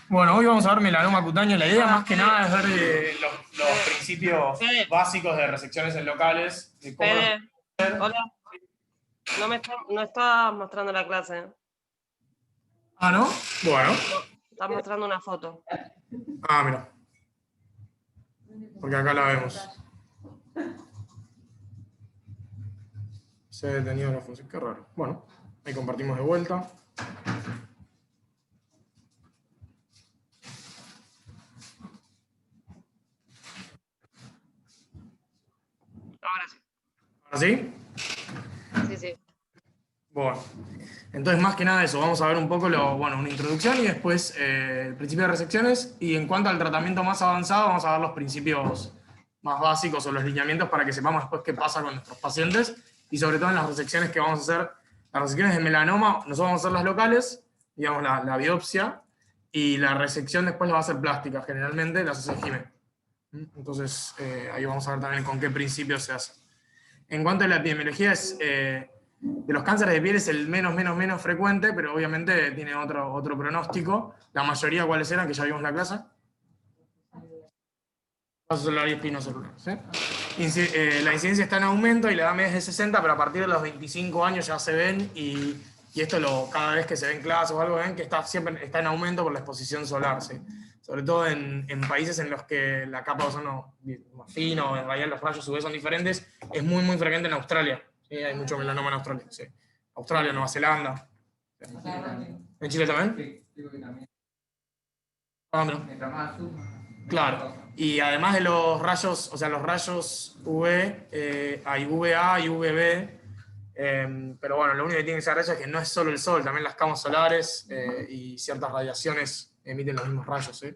Bueno, hoy vamos a ver melanoma cutáneo. La idea más que nada es ver los principios Fede, básicos de resecciones en locales. De cómo Fede, hola, no estás mostrando la clase. Ah, ¿no? Bueno. No, estás mostrando una foto. Ah, mira. Porque acá la vemos. Se ha detenido la función. Qué raro. Bueno, ahí compartimos de vuelta. Ahora sí. ¿Ahora sí? Sí, sí. Bueno. Entonces, más que nada eso, vamos a ver un poco una introducción y después el principio de resecciones. Y en cuanto al tratamiento más avanzado, vamos a ver los principios más básicos o los lineamientos para que sepamos después qué pasa con nuestros pacientes. Y sobre todo en las resecciones que vamos a hacer, las resecciones de melanoma, nosotros vamos a hacer las locales, digamos la biopsia, y la resección después la va a hacer plástica, generalmente las hace Jiménez. Entonces, ahí vamos a ver también con qué principios se hace. En cuanto a la epidemiología, de los cánceres de piel es el menos frecuente, pero obviamente tiene otro pronóstico. La mayoría, ¿cuáles eran? Que ya vimos la clase. Vaso celular y espino celular. ¿Sí? La incidencia está en aumento y la edad media es de 60, pero a partir de los 25 años ya se ven y esto cada vez que se ven clases o algo ven que siempre está en aumento por la exposición solar. ¿Sí? Sobre todo en países en los que la capa de ozono más fino, en realidad los rayos UV son diferentes, es muy frecuente en Australia. ¿Sí? Hay mucho melanoma en Australia. ¿Sí? Australia, Nueva Zelanda. ¿En Chile también? Ah, no. Claro. Y además de los rayos, o sea, los rayos UV, hay VA y VB. Pero bueno, lo único que tiene que saber eso es que no es solo el sol, también las camas solares y ciertas radiaciones emiten los mismos rayos. ¿Sí?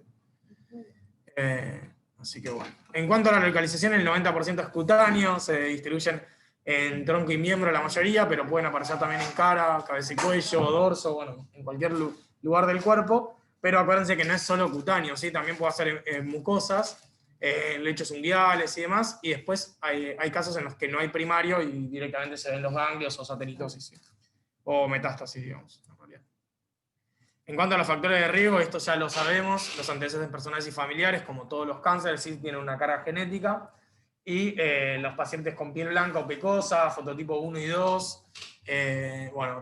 Así que bueno. En cuanto a la localización, el 90% es cutáneo, se distribuyen en tronco y miembro la mayoría, pero pueden aparecer también en cara, cabeza y cuello, dorso, bueno, en cualquier lugar del cuerpo. Pero acuérdense que no es solo cutáneo, ¿sí? También puede ser en mucosas, en lechos unguiales y demás. Y después hay casos en los que no hay primario y directamente se ven los ganglios o satelitosis, ¿sí? O metástasis, digamos. En cuanto a los factores de riesgo, esto ya lo sabemos, los antecedentes personales y familiares, como todos los cánceres, sí tienen una carga genética, y los pacientes con piel blanca o pecosa, fototipo 1 y 2,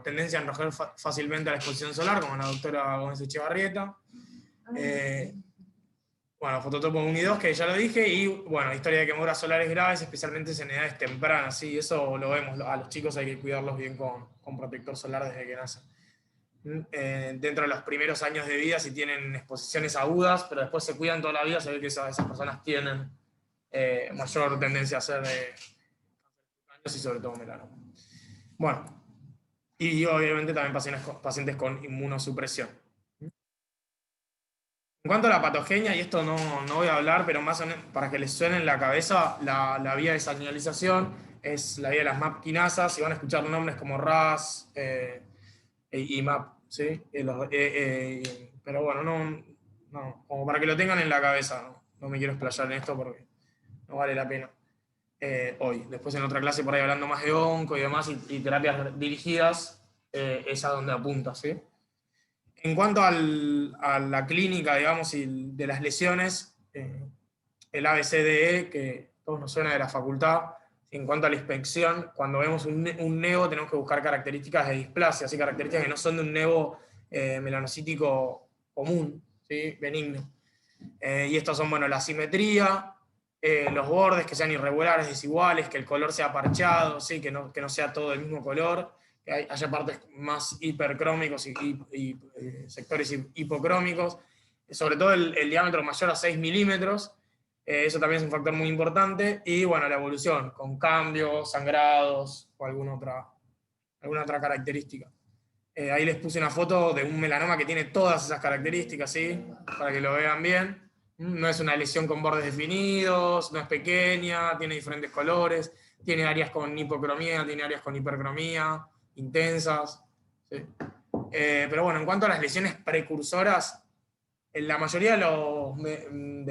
tendencia a enrojar fácilmente a la exposición solar, como la doctora Gómez Echevarrieta. Fototipo 1 y 2, que ya lo dije, y historia de quemaduras solares graves, especialmente en edades tempranas, ¿sí? Eso lo vemos, a los chicos hay que cuidarlos bien con protector solar desde que nacen. Dentro de los primeros años de vida, si tienen exposiciones agudas, pero después se cuidan toda la vida, se ve que esas personas tienen mayor tendencia a ser cánceres y sobre todo melanoma. Bueno, y obviamente también pacientes con inmunosupresión. En cuanto a la patogenia, y esto no voy a hablar, pero más o menos para que les suene en la cabeza, la vía de señalización es la vía de las MAP quinasas, y van a escuchar nombres como RAS y MAP, ¿sí? Pero bueno, no, como para que lo tengan en la cabeza, no me quiero explayar en esto porque no vale la pena hoy. Después en otra clase por ahí hablando más de onco y demás y terapias dirigidas, es a donde apunta, ¿sí? En cuanto a la clínica, digamos, y de las lesiones, el ABCDE, que todos nos suena de la facultad, en cuanto a la inspección, cuando vemos un nevo tenemos que buscar características de displasia, así características que no son de un nevo melanocítico común, ¿sí? Benigno. Y estos son, la simetría, los bordes que sean irregulares, desiguales, que el color sea parchado, ¿sí? que no sea todo del mismo color, que haya partes más hipercrómicos y sectores hipocrómicos, sobre todo el diámetro mayor a 6 milímetros, eso también es un factor muy importante, y la evolución, con cambios, sangrados o alguna otra característica. Ahí les puse una foto de un melanoma que tiene todas esas características, ¿sí? Para que lo vean bien. No es una lesión con bordes definidos, no es pequeña, tiene diferentes colores, tiene áreas con hipocromía, tiene áreas con hipercromía, intensas. ¿Sí? Pero en cuanto a las lesiones precursoras, la mayoría de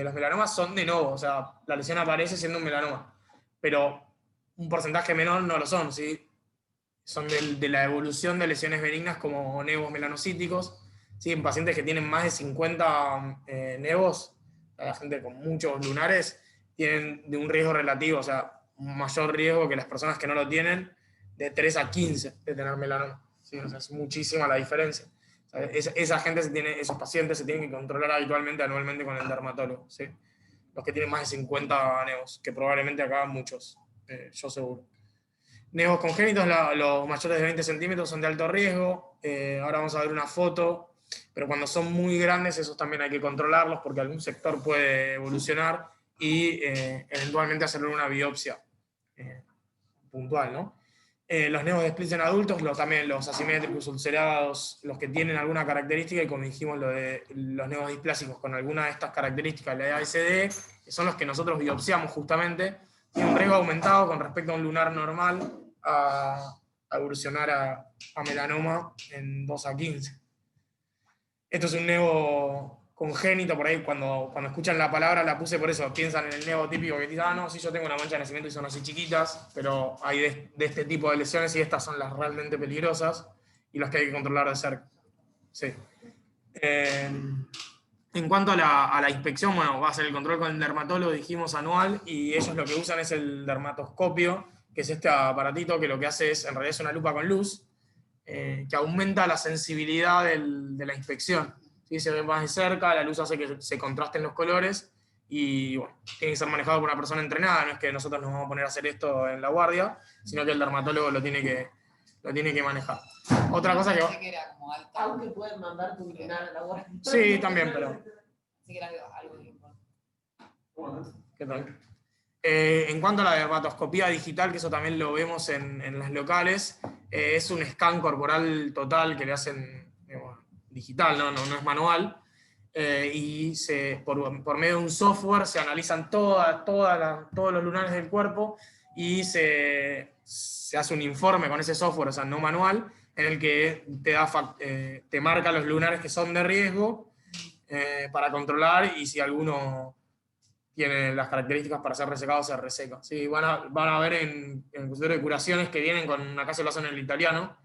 los melanomas son de novo, o sea, la lesión aparece siendo un melanoma, pero un porcentaje menor no lo son, ¿sí? Son de la evolución de lesiones benignas como nevos melanocíticos, ¿sí? En pacientes que tienen más de 50 nevos, la gente con muchos lunares, tienen de un riesgo relativo, o sea, un mayor riesgo que las personas que no lo tienen, de 3 a 15 de tener melanoma. ¿Sí? O sea, es muchísima la diferencia. O sea, esa gente esos pacientes se tienen que controlar habitualmente, anualmente con el dermatólogo. ¿Sí? Los que tienen más de 50 nevos, que probablemente acá muchos, yo seguro. Nevos congénitos, los mayores de 20 centímetros son de alto riesgo. Ahora vamos a ver una foto, pero cuando son muy grandes, esos también hay que controlarlos porque algún sector puede evolucionar y eventualmente hacerle una biopsia puntual, ¿no? Los nevos de Spitz en adultos, también los asimétricos, ulcerados, los que tienen alguna característica, y como dijimos, lo de los nevos displásicos con alguna de estas características, la ASD, que son los que nosotros biopsiamos justamente, tienen un riesgo aumentado con respecto a un lunar normal a evolucionar a melanoma en 2 a 15. Esto es un nevo congénito, por ahí cuando escuchan la palabra la puse por eso, piensan en el nevo típico que dicen, no, sí, yo tengo una mancha de nacimiento y son así chiquitas, pero hay de este tipo de lesiones y estas son las realmente peligrosas y las que hay que controlar de cerca. Sí. En cuanto a la inspección, bueno, va a ser el control con el dermatólogo, dijimos anual, y ellos lo que usan es el dermatoscopio, que es este aparatito que lo que hace es, en realidad es una lupa con luz, que aumenta la sensibilidad de la inspección. ¿Sí? Se ve más de cerca, la luz hace que se contrasten los colores, y bueno, tiene que ser manejado por una persona entrenada, no es que nosotros nos vamos a poner a hacer esto en la guardia, sino que el dermatólogo lo tiene que manejar. Otra cosa que... Aunque pueden mandar tu lunar a la guardia. Sí, también, pero... Así que era algo importante. ¿Qué tal? En cuanto a la dermatoscopía digital, que eso también lo vemos en las locales, es un scan corporal total que le hacen digital, no es manual, y por medio de un software se analizan todos los lunares del cuerpo y se hace un informe con ese software, o sea, no manual, en el que te marca los lunares que son de riesgo para controlar, y si alguno tiene las características para ser resecado, se reseca. Sí, van a ver en el consultorio de curaciones que vienen con, acá se lo hacen en el italiano,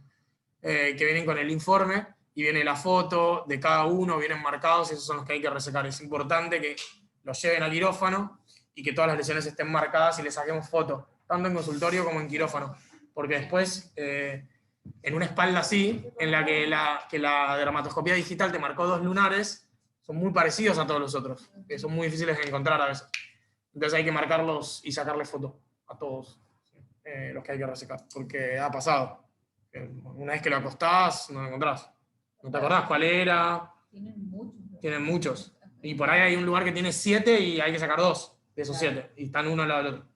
que vienen con el informe y viene la foto de cada uno, vienen marcados, y esos son los que hay que resecar. Es importante que los lleven al quirófano y que todas las lesiones estén marcadas y le saquemos foto, tanto en consultorio como en quirófano, porque después, en una espalda así, en la que la dermatoscopía digital te marcó 2 lunares, son muy parecidos a todos los otros, que son muy difíciles de encontrar a veces. Entonces hay que marcarlos y sacarle foto a todos los que hay que resecar, porque ha pasado. Una vez que lo acostás, no lo encontrás. ¿No te acordás cuál era? Tienen muchos. Tienen muchos. Y por ahí hay un lugar que tiene 7 y hay que sacar 2 de esos 7. Y están uno al lado del otro.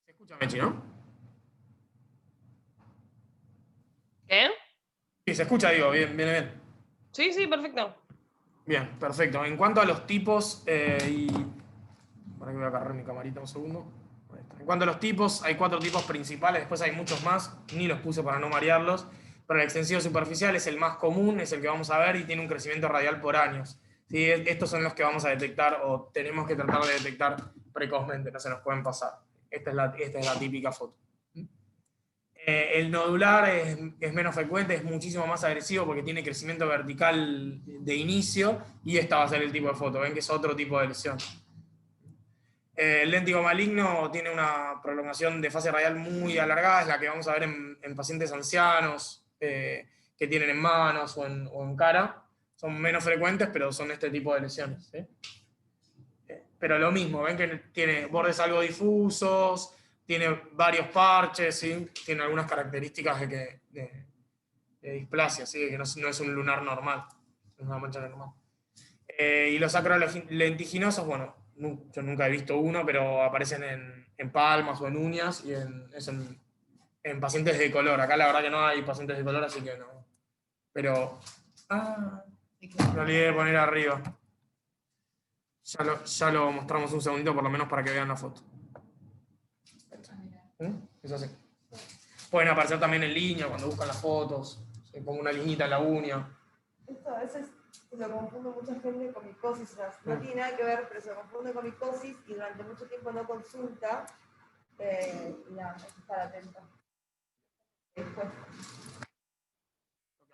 Se escucha, Mechi, ¿no? ¿Qué? Sí, se escucha, digo, bien, viene bien. Sí, sí, perfecto. Bien, perfecto. En cuanto a los tipos, para que voy a agarrar mi camarita un segundo. En cuanto a los tipos, hay 4 tipos principales, después hay muchos más, ni los puse para no marearlos. Pero el extensivo superficial es el más común, es el que vamos a ver y tiene un crecimiento radial por años. ¿Sí? Estos son los que vamos a detectar o tenemos que tratar de detectar precozmente, no se nos pueden pasar. Esta es la típica foto. El nodular es menos frecuente, es muchísimo más agresivo porque tiene crecimiento vertical de inicio, y esta va a ser el tipo de foto. Ven que es otro tipo de lesión. El léntigo maligno tiene una prolongación de fase radial muy alargada, es la que vamos a ver en pacientes ancianos que tienen en manos o en cara. Son menos frecuentes, pero son este tipo de lesiones. ¿Sí? Pero lo mismo, ven que tiene bordes algo difusos, tiene varios parches, ¿sí? Tiene algunas características de displasia, ¿sí? Que no es un lunar normal, es una mancha normal. Y los sacrolentiginosos, bueno, yo nunca he visto uno, pero aparecen en palmas o en uñas y en pacientes de color. Acá la verdad que no hay pacientes de color, así que no. Pero, me olvidé de poner arriba. Ya lo mostramos un segundito por lo menos para que vean la foto. Es así. Pueden aparecer también en línea cuando buscan las fotos. Se pongo una liñita en la uña. Esto a veces se lo confunde mucha gente con micosis. No tiene nada que ver, pero se confunde con micosis y durante mucho tiempo no consulta. Y nada, hay que estar atento.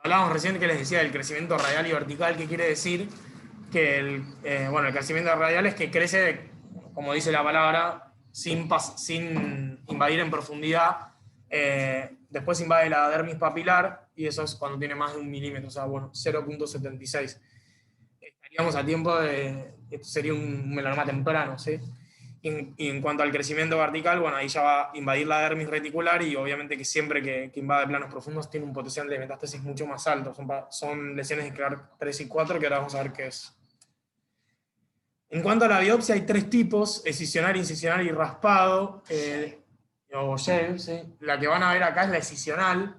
hablábamos recién que les decía del crecimiento radial y vertical, que quiere decir que el crecimiento radial es que crece, como dice la palabra, sin invadir en profundidad. Después invade la dermis papilar y eso es cuando tiene más de 1 milímetro, o sea, bueno, 0,76. Estaríamos a tiempo de, esto sería un melanoma temprano, ¿sí? Y en cuanto al crecimiento vertical, bueno, ahí ya va a invadir la dermis reticular y obviamente que siempre que invade planos profundos tiene un potencial de metástasis mucho más alto. Son lesiones de Clark 3 y 4 que ahora vamos a ver qué es. En cuanto a la biopsia hay 3 tipos, excisional, incisional y raspado, o shave, ¿sí? La que van a ver acá es la excisional.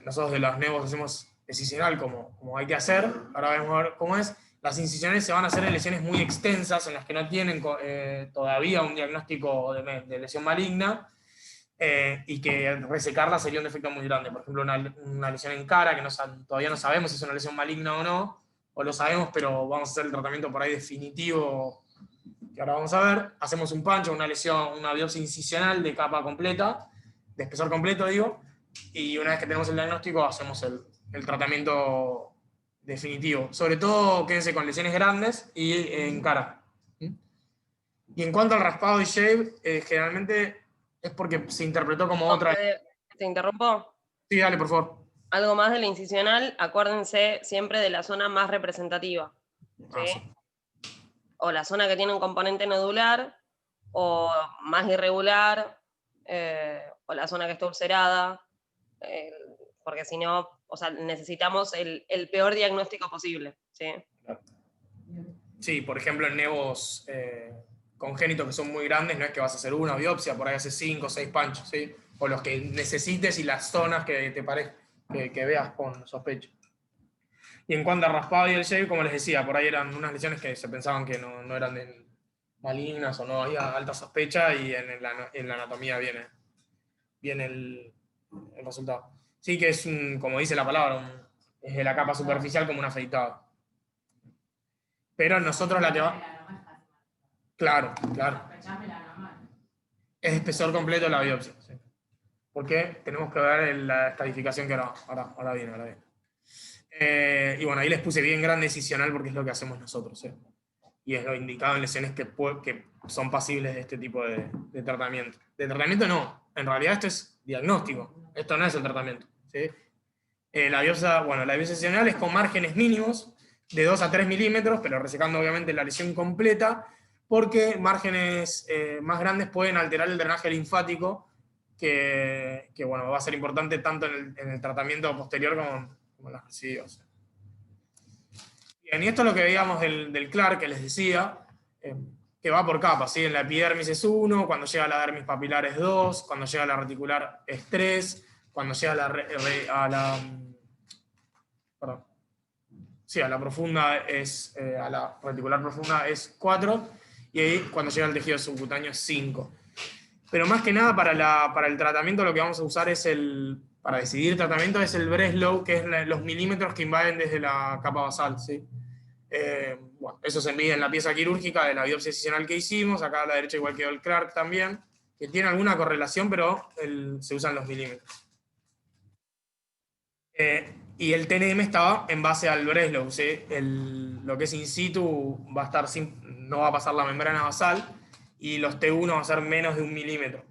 Nosotros de los nevos hacemos excisional como hay que hacer, ahora vamos a ver cómo es. Las incisiones se van a hacer en lesiones muy extensas, en las que no tienen todavía un diagnóstico de lesión maligna, y que resecarla sería un defecto muy grande. Por ejemplo, una lesión en cara, que todavía no sabemos si es una lesión maligna o no, o lo sabemos, pero vamos a hacer el tratamiento por ahí definitivo, que ahora vamos a ver. Hacemos un pancho, una biopsia incisional de capa completa, de espesor completo, digo, y una vez que tenemos el diagnóstico, hacemos el tratamiento definitivo. Sobre todo, quédense con lesiones grandes y en cara. Y en cuanto al raspado y shave, generalmente es porque se interpretó como otra... ¿Te interrumpo? Sí, dale, por favor. Algo más de la incisional, acuérdense siempre de la zona más representativa. ¿Sí? Sí. O la zona que tiene un componente nodular, o más irregular, o la zona que está ulcerada, porque si no, o sea, necesitamos el peor diagnóstico posible. ¿Sí? Sí, por ejemplo, en nevos congénitos que son muy grandes, no es que vas a hacer una biopsia, por ahí haces 5 o 6 panchos, ¿sí? O los que necesites y las zonas que te parezca que veas con sospecha. Y en cuanto a raspado y el shave, como les decía, por ahí eran unas lesiones que se pensaban que no eran malignas o no había alta sospecha, y en la anatomía viene el resultado. Sí que es, como dice la palabra, es de la capa superficial como un afeitado. Pero nosotros la que va... Claro. Es espesor completo la biopsia. ¿Sí? Porque tenemos que ver la estadificación que ahora viene. Y bueno, ahí les puse bien grande excisional porque es lo que hacemos nosotros. ¿Sí? Y es lo indicado en lesiones que son pasibles de este tipo de tratamiento. De tratamiento no, en realidad esto es diagnóstico. Esto no es el tratamiento. ¿Sí? La biopsia excisional es con márgenes mínimos de 2 a 3 milímetros, pero resecando obviamente la lesión completa, porque márgenes más grandes pueden alterar el drenaje linfático, que bueno, va a ser importante tanto en el tratamiento posterior como en las residuos. Bien, y esto es lo que veíamos del Clark, que les decía, que va por capas, ¿sí? En la epidermis es 1, cuando llega a la dermis papilar es 2, cuando llega a la reticular es 3, cuando llega a la profunda a la reticular profunda es 4, y ahí cuando llega al tejido subcutáneo es 5. Pero más que nada para el tratamiento lo que vamos a usar para decidir tratamiento es el Breslow, que es los milímetros que invaden desde la capa basal, ¿sí? Bueno, eso se mide en la pieza quirúrgica de la biopsia excisional que hicimos, acá a la derecha igual quedó el Clark también, que tiene alguna correlación, pero se usan los milímetros. Y el TNM estaba en base al Breslow, ¿sí? Lo que es in situ va a estar no va a pasar la membrana basal, y los T1 va a ser menos de 1 milímetro.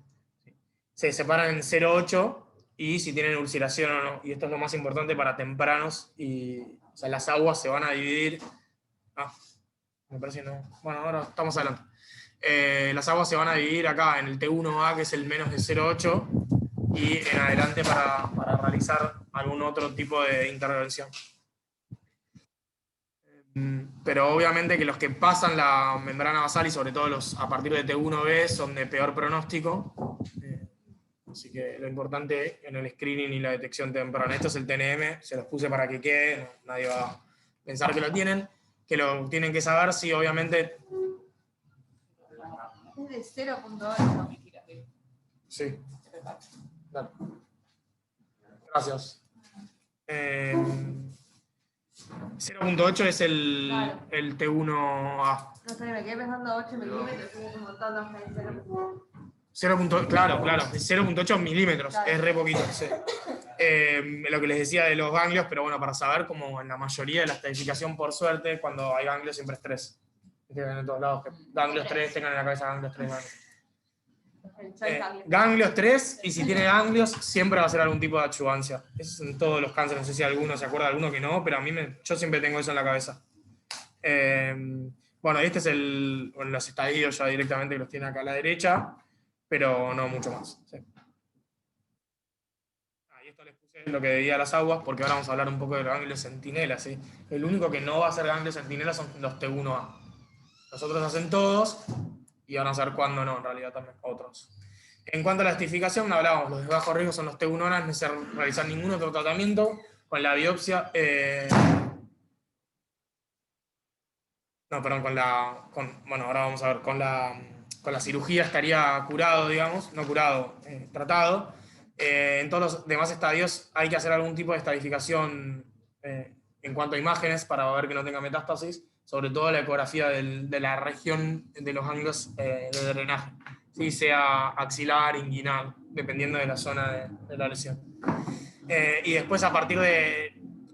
Se separan en 0,8 y si tienen ulceración o no. Y esto es lo más importante para tempranos. O sea, las aguas se van a dividir. Me parece que no. Bueno, ahora estamos adelante. Las aguas se van a dividir acá en el T1A, que es el menos de 0,8, y en adelante para realizar algún otro tipo de intervención. Pero obviamente que los que pasan la membrana basal, y sobre todo los a partir de T1B, son de peor pronóstico. Así que lo importante en el screening y la detección temprana. Esto es el TNM, se los puse para que quede, nadie va a pensar que lo tienen que saber, sí, obviamente. Es de 0.8. Sí. Dale. Gracias. 0.8 es el T1A. No sé, me quedé pensando 8 milímetros, es un montón, no sé, 0. Claro, es 0.8 milímetros, claro. Es re poquito. Sí. lo que les decía de los ganglios, pero bueno, para saber, como en la mayoría de la estadificación, por suerte, cuando hay ganglios siempre es 3. Que ven en todos lados, que ganglios 3, tengan en la cabeza ganglios 3 ganglios. Ganglios 3, y si tiene ganglios, siempre va a ser algún tipo de adjuvancia. Eso es en todos los cánceres, no sé si alguno se acuerda, alguno que no, pero a mí yo siempre tengo eso en la cabeza. Bueno, y este es los estadios ya directamente que los tiene acá a la derecha, pero no mucho más. Sí. Y esto les puse lo que debía a las aguas, porque ahora vamos a hablar un poco de los ganglios centinela. ¿Sí? El único que no va a ser ganglios centinela son los T1A. Los otros hacen todos, y van a ver cuándo no, en realidad también otros. En cuanto a la estificación, hablábamos, los de bajo riesgo son los T1A, no es necesario realizar ningún otro tratamiento. Con la biopsia, bueno, ahora vamos a ver, con la cirugía estaría curado, digamos, no curado, tratado. En todos los demás estadios hay que hacer algún tipo de estadificación en cuanto a imágenes para ver que no tenga metástasis, sobre todo la ecografía de la región de los ganglios de drenaje, ¿sí? Sea axilar, inguinal, dependiendo de la zona de la lesión. Y después a partir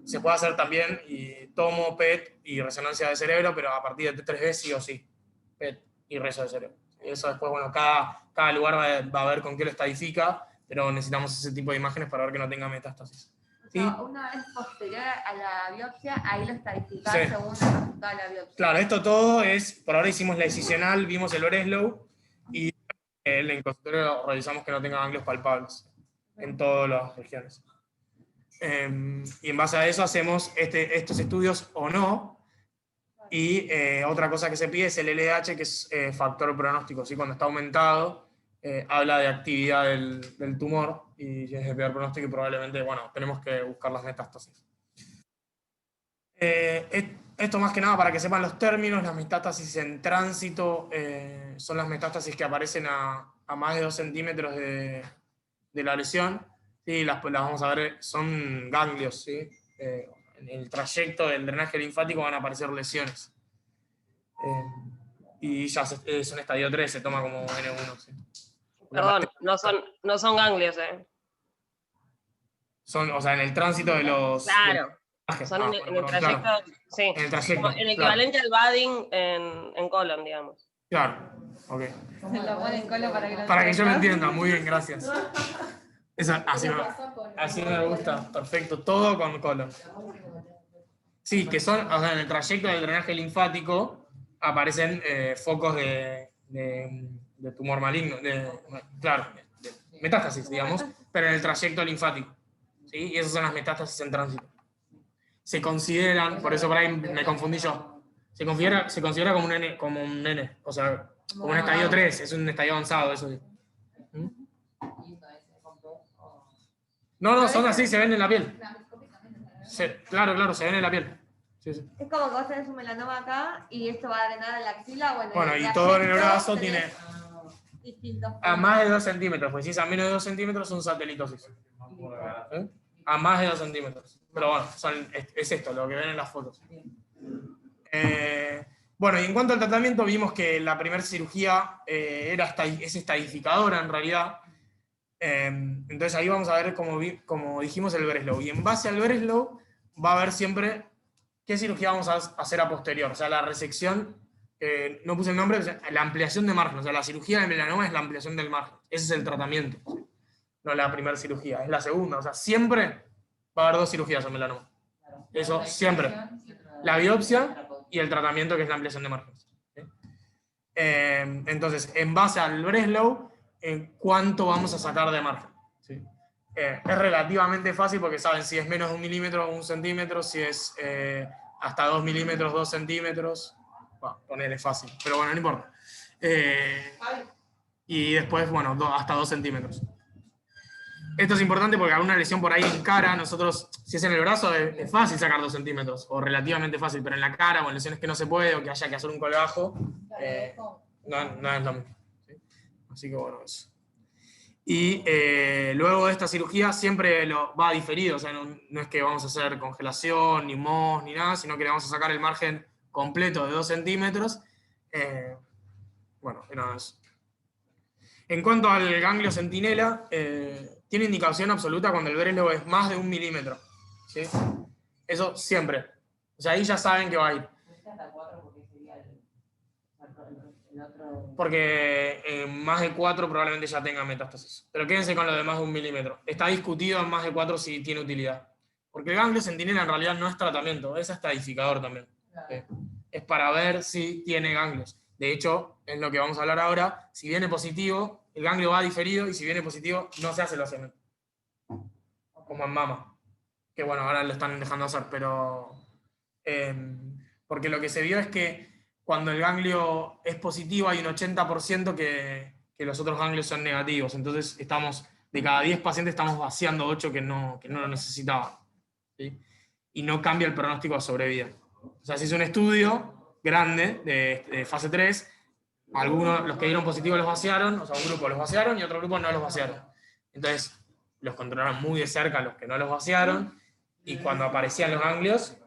se puede hacer también tomo, PET y resonancia de cerebro, pero a partir de T3D sí o sí, PET y reso de cerebro. Y eso después, bueno, cada lugar va a ver con qué lo estadifica, pero necesitamos ese tipo de imágenes para ver que no tenga metástasis. ¿Sí? Una vez posterior a la biopsia, ahí lo estadificás Sí. según el resultado de la biopsia. Claro, esto todo es, por ahora hicimos la incisional, vimos el Breslow, y en el consultorio revisamos que no tenga ganglios palpables en todas las regiones. Y en base a eso hacemos estos estudios o no. Y otra cosa que se pide es el LDH, que es factor pronóstico. ¿Sí? Cuando está aumentado, habla de actividad del tumor, y es de peor pronóstico, y probablemente, bueno, tenemos que buscar las metástasis. Esto más que nada para que sepan los términos. Las metástasis en tránsito son las metástasis que aparecen a más de 2 centímetros de la lesión. Sí, las vamos a ver, son ganglios, ¿sí? En el trayecto del drenaje linfático van a aparecer lesiones. Y ya es un estadio 3, se toma como N1. ¿Sí? Perdón, no son ganglios, Son, o sea, en el tránsito de los... Claro, son en el trayecto, claro. sí. En el trayecto, Como el equivalente al budding en colon, digamos. Claro, ok. Se lo pone en cola para que lo Para que yo lo entienda, muy bien, gracias. Así me gusta, perfecto, todo con colon. Sí, que son, o sea, en el trayecto del drenaje linfático aparecen focos de tumor maligno, claro, de metástasis, digamos, pero en el trayecto linfático. ¿Sí? Y esas son las metástasis en tránsito. Se consideran, por eso por ahí me confundí yo, se considera como un N, o sea, como un estadio 3, es un estadio avanzado, eso sí. No, son así, se ven en la piel. Claro, se ven en la piel. Sí. Es como que vos tenés un melanoma acá y esto va a drenar a la axila. Bueno, y todo en el brazo tiene distintos. a más de 2 centímetros, pues si es a menos de 2 centímetros son satelitosis. A más de 2 centímetros. Pero bueno, es esto, lo que ven en las fotos. Bueno, y en cuanto al tratamiento, vimos que la primera cirugía es estadificadora en realidad. Entonces ahí vamos a ver, como dijimos, el Breslow. Y en base al Breslow va a haber siempre qué cirugía vamos a hacer a posterior. O sea, la resección, no puse el nombre, o sea, la ampliación de margen. O sea, la cirugía de melanoma es la ampliación del margen. Ese es el tratamiento. No la primera cirugía, es la segunda. O sea, siempre va a haber 2 cirugías en melanoma. Eso siempre. La biopsia y el tratamiento, que es la ampliación de margen. ¿Sí? Entonces, en base al Breslow, cuánto vamos a sacar de margen. ¿Sí? Es relativamente fácil porque saben si es menos de 1 milímetro o 1 centímetro, si es hasta 2 milímetros, 2 centímetros. Bueno, ponerle fácil, pero bueno, no importa. Y después, bueno, hasta 2 centímetros. Esto es importante porque alguna lesión por ahí en cara, nosotros, si es en el brazo, es fácil sacar 2 centímetros, o relativamente fácil, pero en la cara, o en lesiones que no se puede, o que haya que hacer un colgajo, no es lo mismo. ¿Sí? Así que bueno, eso. Y luego de esta cirugía siempre va diferido, o sea, no es que vamos a hacer congelación, ni MOS, ni nada, sino que le vamos a sacar el margen completo de 2 centímetros. Bueno, y nada más. En cuanto al ganglio centinela, tiene indicación absoluta cuando el Breslow es más de 1 milímetro. ¿Sí? Eso siempre. O sea, ahí ya saben que va a ir. Hasta 4 porque sería el otro. Porque más de 4 probablemente ya tenga metástasis. Pero quédense con lo de más de 1 milímetro. Está discutido en más de 4 si tiene utilidad. Porque el ganglio centinela en realidad no es tratamiento, es estadificador también. Es para ver si tiene ganglios. De hecho, es lo que vamos a hablar ahora. Si viene positivo, el ganglio va diferido, y si viene positivo, no se hace el vaciamiento. Como en mama. Que bueno, ahora lo están dejando hacer, pero... porque lo que se vio es que cuando el ganglio es positivo hay un 80% que los otros ganglios son negativos. Entonces estamos, de cada 10 pacientes estamos vaciando 8 que no lo necesitaban. ¿Sí? Y no cambia el pronóstico de sobrevida. O sea, se hizo un estudio grande de fase 3, algunos, los que dieron positivo los vaciaron, o sea, un grupo los vaciaron y otro grupo no los vaciaron. Entonces, los controlaron muy de cerca los que no los vaciaron, y cuando aparecían los ganglios,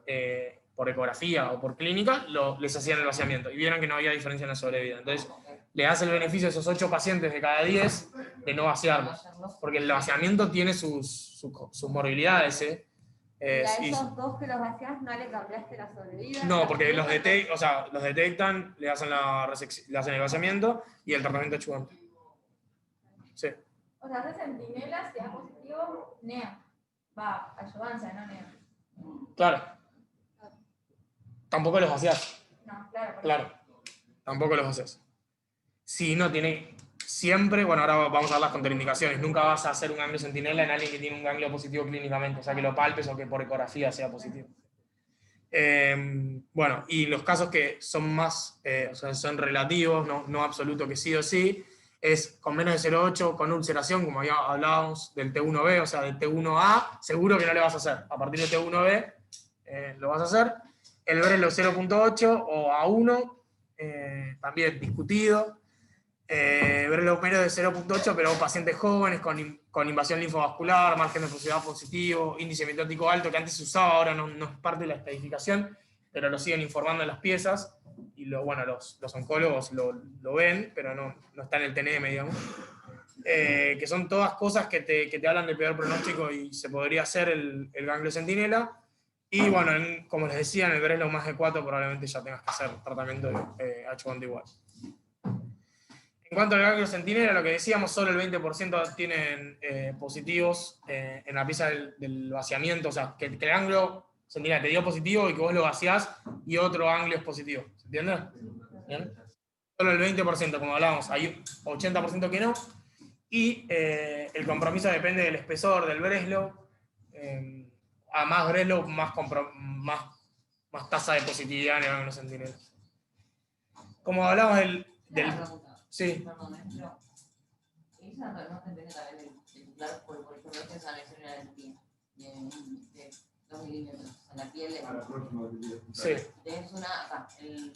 por ecografía o por clínica, les hacían el vaciamiento, y vieron que no había diferencia en la sobrevida. Entonces, le hace el beneficio a esos 8 pacientes de cada 10 de no vaciarlos, porque el vaciamiento tiene sus morbilidades, Y a esos dos que los vacías no le cambiaste la sobrevida. No, porque los detectan, le hacen el vaciamiento y el tratamiento ayudante. Sí. O sea, hace centinela, si da positivo, NEA. Va, ayudancia, no NEA. Claro. Tampoco los vacías. No, claro. Claro. Tampoco los vacías. Si no tiene siempre, bueno, ahora vamos a ver las contraindicaciones. Nunca vas a hacer un ganglio centinela en alguien que tiene un ganglio positivo clínicamente, o sea, que lo palpes o que por ecografía sea positivo. Bueno, y los casos que son más, o sea, son relativos, no absoluto que sí o sí, es con menos de 0,8, con ulceración, como ya hablábamos del T1B, o sea, del T1A, seguro que no le vas a hacer. A partir del T1B lo vas a hacer. El Breslow 0,8 o A1, también discutido. Breslow menos de 0,8, pero pacientes jóvenes con invasión linfovascular, margen de posibilidad positivo, índice mitótico alto, que antes se usaba, ahora no es parte de la estadificación, pero lo siguen informando en las piezas, y bueno, los oncólogos lo ven, pero no está en el TNM, digamos. Que son todas cosas que te hablan del peor pronóstico y se podría hacer el ganglio centinela. Y bueno, como les decía, en el Breslow más de 4 probablemente ya tengas que hacer tratamiento de H1 igual. En cuanto al ganglio centinela, lo que decíamos, solo el 20% tienen positivos en la pieza del vaciamiento, o sea, que el ganglio centinela te dio positivo y que vos lo vaciás y otro ganglio es positivo. ¿Se entiende? ¿Bien? Solo el 20%, como hablábamos, hay 80% que no. Y el compromiso depende del espesor del Breslow. A más Breslow, más tasa de positividad en el ganglio centinela. Como hablamos del sí. Perdón, pero ella no depende también del titular, por ejemplo, esta es una lesión en la espina, de 2 milímetros en la piel. Sí. Tenés una acá, el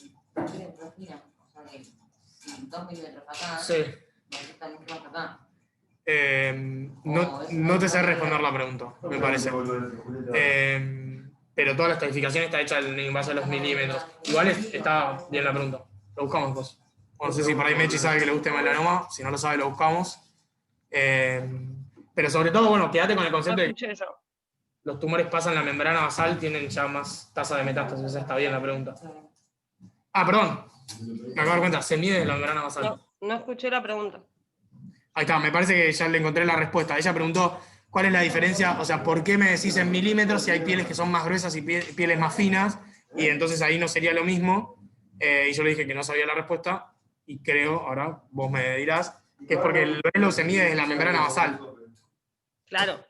prospina, o sea que si 2 milímetros acá, sí. está mucho más acá. No te sé responder la pregunta, me parece. Pero toda la estadificación está hecha en base a los milímetros. Igual está bien la pregunta. Lo buscamos después. No sé si por ahí Mechi sabe que le guste melanoma, si no lo sabe lo buscamos. Pero sobre todo, bueno, quédate con el concepto de que los tumores pasan la membrana basal, tienen ya más tasa de metástasis, esa está bien la pregunta. Ah, perdón, me acabo de dar cuenta, se mide la membrana basal. No escuché la pregunta. Ahí está, me parece que ya le encontré la respuesta. Ella preguntó cuál es la diferencia, o sea, ¿por qué me decís en milímetros si hay pieles que son más gruesas y pieles más finas? Y entonces ahí no sería lo mismo. Y yo le dije que no sabía la respuesta. Y creo, ahora vos me dirás, que es porque el Breslow se mide desde la membrana basal. Claro.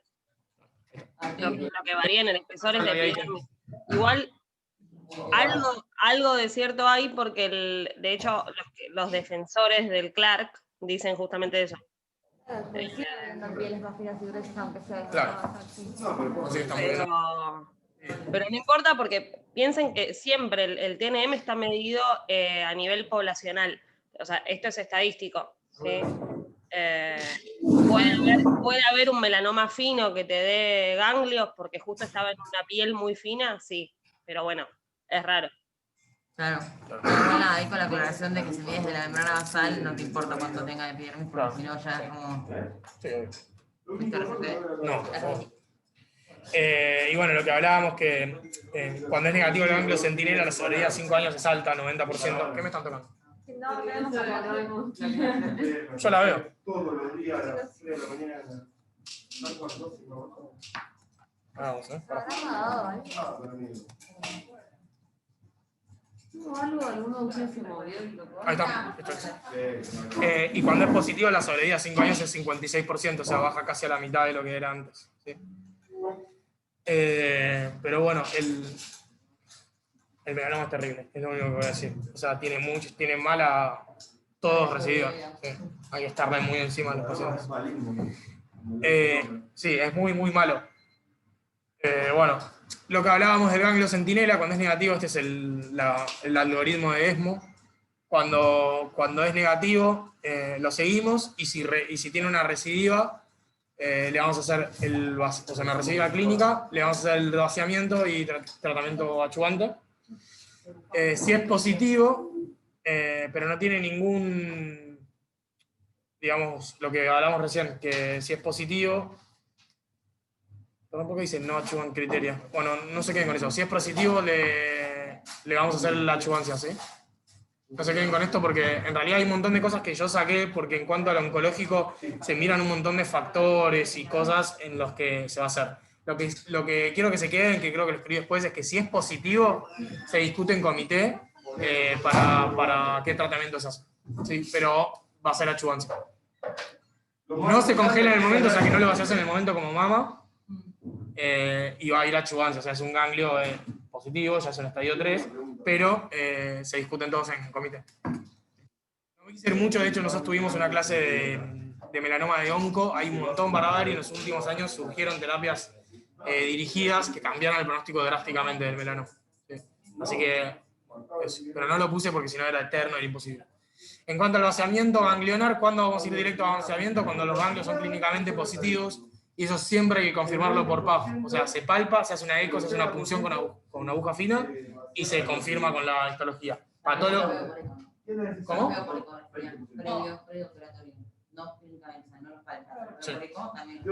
Lo que varía en el espesor es de epidermis. Igual, algo de cierto hay, porque de hecho los defensores del Clark dicen justamente eso. Claro, pues sí, viendo pieles más finas y gruesas, aunque sea. Claro. Pero no importa, porque piensen que siempre el TNM está medido a nivel poblacional. O sea, esto es estadístico, ¿sí? Puede haber un melanoma fino que te dé ganglios porque justo estaba en una piel muy fina, sí, pero bueno, es raro. Claro. Pero bueno, ahí con la aclaración de que si mides de la membrana basal, no te importa cuánto tenga de epidermis, porque si no ya es como... Sí. No, por favor. Y bueno, lo que hablábamos que cuando es negativo el ganglio centinela, la sobrevida a 5 años es alta, 90%. ¿Qué me están tocando? No, tenemos acá. Yo la veo. Todos los días a las 3 de la mañana. Vamos, Alguno de ustedes se movió y tocó. Ahí está. Y cuando es positivo, la sobrevida a 5 años es 56%, o sea, baja casi a la mitad de lo que era antes. ¿Sí? Pero bueno, el melanoma es terrible, es lo único que voy a decir. O sea, tiene mala. Todos recibidos. Sí. Hay que estar muy encima de los pacientes. Sí, es muy, muy malo. Bueno, lo que hablábamos del ganglio centinela, cuando es negativo, este es el algoritmo de ESMO. Cuando es negativo, lo seguimos, y si tiene una recidiva, le vamos a hacer una recidiva clínica, le vamos a hacer el vaciamiento y tratamiento adyuvante. Si es positivo, pero no tiene ningún, digamos, lo que hablamos recién, que si es positivo, tampoco dice no adyuvant criteria. Bueno, no se queden con eso. Si es positivo, le vamos a hacer la adyuvancia, ¿sí? No se queden con esto porque en realidad hay un montón de cosas que yo saqué, porque en cuanto al oncológico se miran un montón de factores y cosas en los que se va a hacer. Lo que quiero que se queden, que creo que lo escribí después, es que si es positivo, se discute en comité para qué tratamiento se hace. ¿Sí? Pero va a ser adyuvancia. No se congela en el momento, o sea que no lo vas a hacer en el momento como mama, y va a ir a adyuvancia, o sea, es un ganglio positivo, ya es un estadio 3, pero se discuten todos en comité. No quise ir mucho, de hecho nosotros tuvimos una clase de melanoma de onco, hay un montón para ver, y en los últimos años surgieron terapias dirigidas que cambiaron el pronóstico drásticamente del melanoma. ¿Sí? Así que, pero no lo puse porque si no era eterno, era imposible. En cuanto al vaciamiento ganglionar, ¿cuándo vamos a ir directo a vaciamiento? Cuando los ganglios son clínicamente positivos, y eso siempre hay que confirmarlo por PAF. O sea, se palpa, se hace una eco, se hace una punción con una aguja fina, y se confirma con la histología. Patólogo. ¿Cómo? Previo operatorio. No clínicamente, no los falta. Sí. También.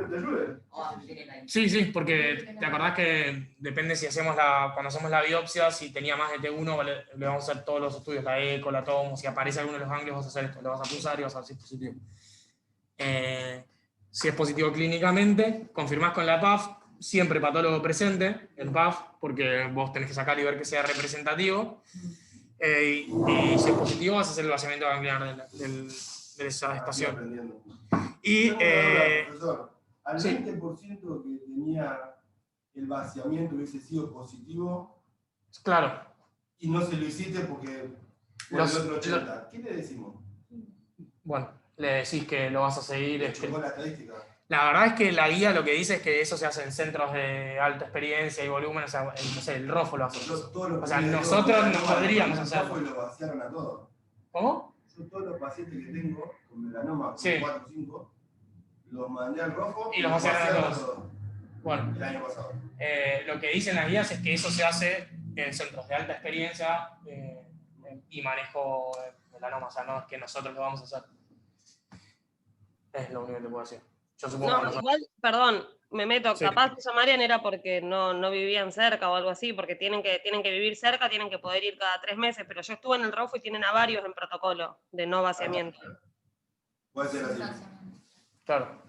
Sí, porque te acordás que depende si cuando hacemos la biopsia, si tenía más de T1, le vamos a hacer todos los estudios, la eco, la tomo, si aparece alguno de los ganglios vas a hacer esto, lo vas a pulsar y vas a ver si es positivo. Si es positivo clínicamente, confirmás con la PAF, siempre patólogo presente, el PAF, porque vos tenés que sacar y ver que sea representativo, y si es positivo vas a hacer el vaciamiento ganglionar de esa estación. Y Profesor, al sí. 20% que tenía el vaciamiento hubiese sido positivo, Claro. y no se lo hiciste porque por el otro 80. ¿Qué le decimos? Bueno, le decís que lo vas a seguir. ¿Chocó la estadística? La verdad es que la guía lo que dice es que eso se hace en centros de alta experiencia y volumen, o sea, no sé, el ROFO lo hace. O sea, nosotros no podríamos hacerlo. Y lo vaciaron a todos. ¿Cómo? Yo todos los pacientes que tengo con melanoma, con Sí. 4 o 5, los mandé al rojo Y los vaciaron a todos. todos. Bueno, El año pasado. lo que dicen las guías es que eso se hace en centros de alta experiencia y manejo melanoma, o sea, no es que nosotros lo vamos a hacer. Es lo único que te puedo decir. Yo supongo que No, nosotros... igual, perdón, me meto. Sí. Capaz que llamarían era porque no vivían cerca o algo así, porque tienen que vivir cerca, tienen que poder ir cada 3 meses, pero yo estuve en el ROFO y tienen a varios en protocolo de no vaciamiento. Puede ser así. Claro.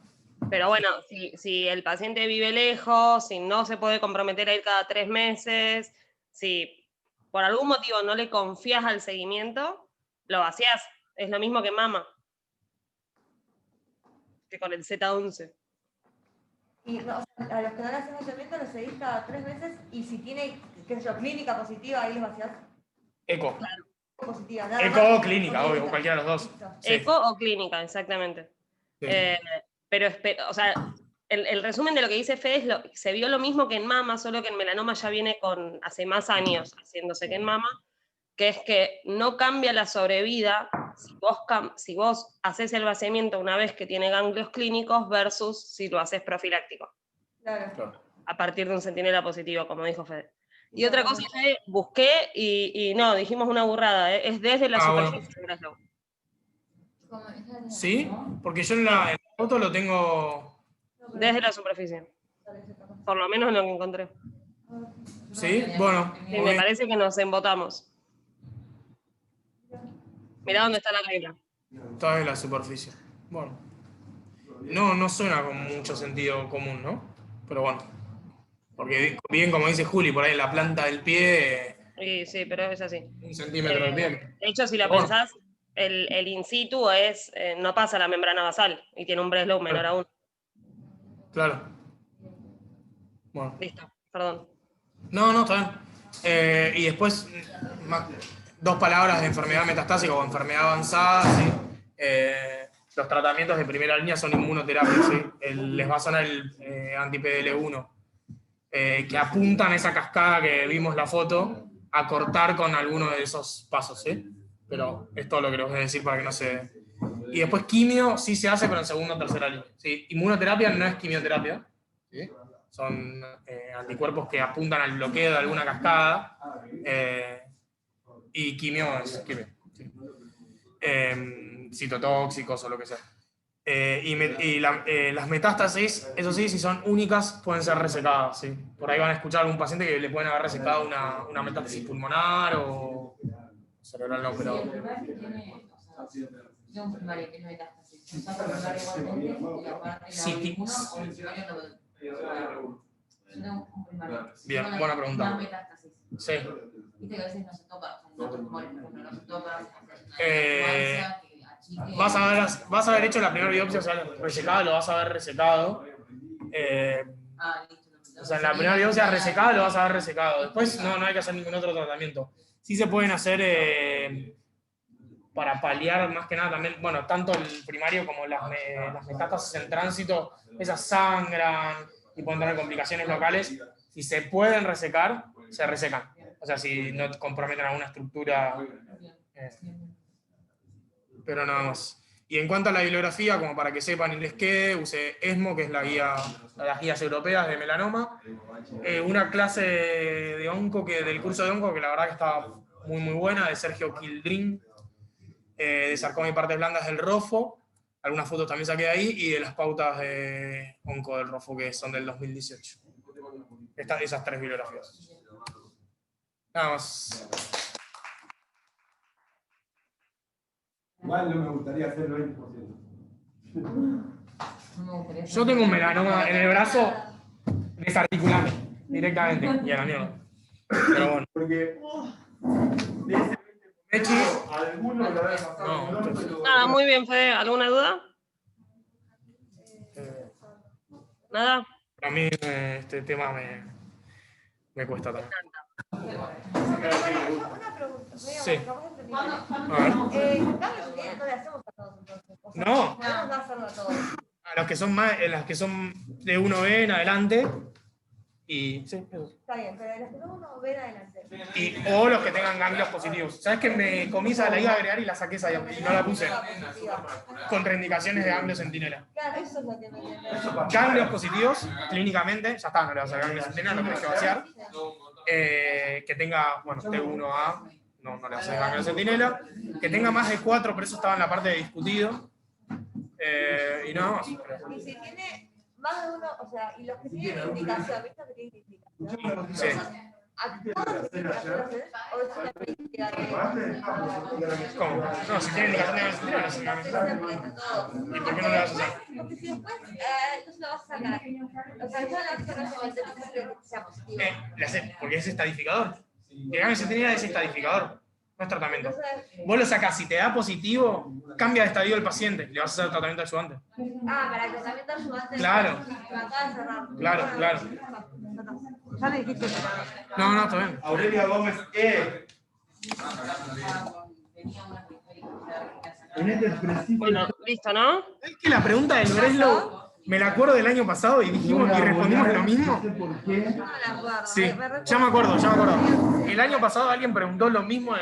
Pero bueno, si el paciente vive lejos, si no se puede comprometer a ir cada 3 meses, si por algún motivo no le confías al seguimiento, lo vacías. Es lo mismo que mama. Que con el Z11. Y no, o sea, a los que no le hacen vaciamiento los seguís cada 3 meses, y si tiene, qué sé yo, clínica positiva, ahí los vaciás. Eco. Positiva, nada Eco más. o clínica, obvio, cualquiera de los dos. Listo. Sí. Eco o clínica, exactamente. Sí. Pero, o sea, el resumen de lo que dice Fede es se vio lo mismo que en mama, solo que en melanoma ya viene hace más años haciéndose que en mama, que es que no cambia la sobrevida si vos haces el vaciamiento una vez que tiene ganglios clínicos versus si lo haces profiláctico, Claro. a partir de un centinela positivo, como dijo Fede. Y otra cosa que busqué y no, dijimos una burrada, es desde la superficie de Graslow. ¿Sí? Porque yo en la foto lo tengo... Desde la superficie. Por lo menos lo que encontré. ¿Sí? Bueno. Sí, me parece que nos embotamos. Mirá dónde está la regla. Está en la superficie. Bueno. No suena con mucho sentido común, ¿no? Pero bueno. Porque bien, como dice Juli, por ahí en la planta del pie, Sí, pero es así. 1 centímetro del pie. De hecho, si lo Bueno. pensás, el in situ no pasa la membrana basal y tiene un Breslow menor aún. Claro. Bueno. Listo, perdón. No, está bien. Y después, 2 palabras de enfermedad metastásica o enfermedad avanzada, ¿sí? Los tratamientos de primera línea son inmunoterapia, ¿sí? Les va a sonar el anti-PDL1, que apuntan a esa cascada que vimos la foto, a cortar con alguno de esos pasos, ¿sí? Pero es todo lo que les voy a decir para que no se... Y después quimio sí se hace, pero en segunda o tercera línea, ¿sí? Inmunoterapia no es quimioterapia, ¿sí? Son anticuerpos que apuntan al bloqueo de alguna cascada, y quimio es quimio, ¿sí? Citotóxicos o lo que sea. Las metástasis, eso sí, si son únicas, pueden ser resecadas, ¿sí? Por ahí van a escuchar a algún paciente que le pueden haber resecado una metástasis pulmonar o cerebral, no, pero... Tiene un primario que no metástasis. Se llama primario igualmente y aparte Sí, un primario. Bien, buena pregunta. Una metástasis. Sí. Viste que a veces no se toca, o sea, en otros tumores, por ejemplo, no se toca, Vas a haber hecho la primera biopsia, o sea, resecada, lo vas a ver resecado. listo. O sea, en la primera biopsia resecada lo vas a ver resecado. Después no hay que hacer ningún otro tratamiento. Sí se pueden hacer para paliar más que nada también, bueno, tanto el primario como las metástasis en tránsito, esas sangran y pueden tener complicaciones locales. Si se pueden resecar, se resecan. O sea, si no comprometen alguna estructura, pero nada más. Y en cuanto a la bibliografía, como para que sepan y les quede, usé ESMO, que es las guías europeas de melanoma, una clase de onco del curso de onco que la verdad que está muy muy buena, de Sergio Quildrín, de sarcoma y partes blandas del ROFO, algunas fotos también saqué de ahí, y de las pautas de onco del ROFO que son del 2018. Esas 3 bibliografías. Nada más. Igual no me gustaría hacerlo 20%. Yo tengo un melanoma en el brazo, desarticulame directamente, y a la mierda. Pero bueno. Porque de ese 20%, alguno lo habrá pasado. Nada, muy bien, Fede. ¿Alguna duda? ¿Nada? A mí este tema me cuesta también. Una pregunta. Sí. Capaz A ver. no le hacemos a todos entonces. O sea, No. podemos no hacerlo a todos. A los que son las que son de 1B en adelante. Y sí, eso. Está bien, pero de los que no uno ven adelante. O los que tengan ganglios positivos. ¿Sabes que me comí esa, la iba a agregar y la saqué esa y no la puse? Contraindicaciones de ganglios centinela. Claro, eso es lo que me entiendo. Ganglios positivos, clínicamente, ya está, no le vas a dar ganglios centinela, lo tienes que vaciar. Que tenga, bueno, T1A, no le vas a dar ganglios centinela. Que tenga más de 4, pero eso estaba en la parte de discutido. Y nada más. Y si tiene más de uno, o sea, y los que tienen indicación, ¿viste que tienen indicación? Sí. ¿A todos les tienen indicación? ¿O es una política de.? ¿Cómo? No, si tiene indicación de ganglios centinela, no se ¿Y por qué no le vas a hacer? Porque si después no se lo vas a sacar. O sea, yo la vas a sacar que sea positivo. Porque es estadificador. Que ganglios centinela es estadificador. No es tratamiento. Vos lo sacás, si te da positivo, cambia de estadio el paciente, le vas a hacer tratamiento ayudante. Para el tratamiento ayudante. Claro. Me acaba de cerrar. Claro. Ya le dijiste. No, está bien. Aurelia Gómez, en este principio. Bueno, listo, ¿no? Es que la pregunta del Breslow me la acuerdo del año pasado y dijimos y respondimos lo mismo. ¿Por qué? No me acuerdo. Sí, ya me acuerdo. El año pasado alguien preguntó lo mismo.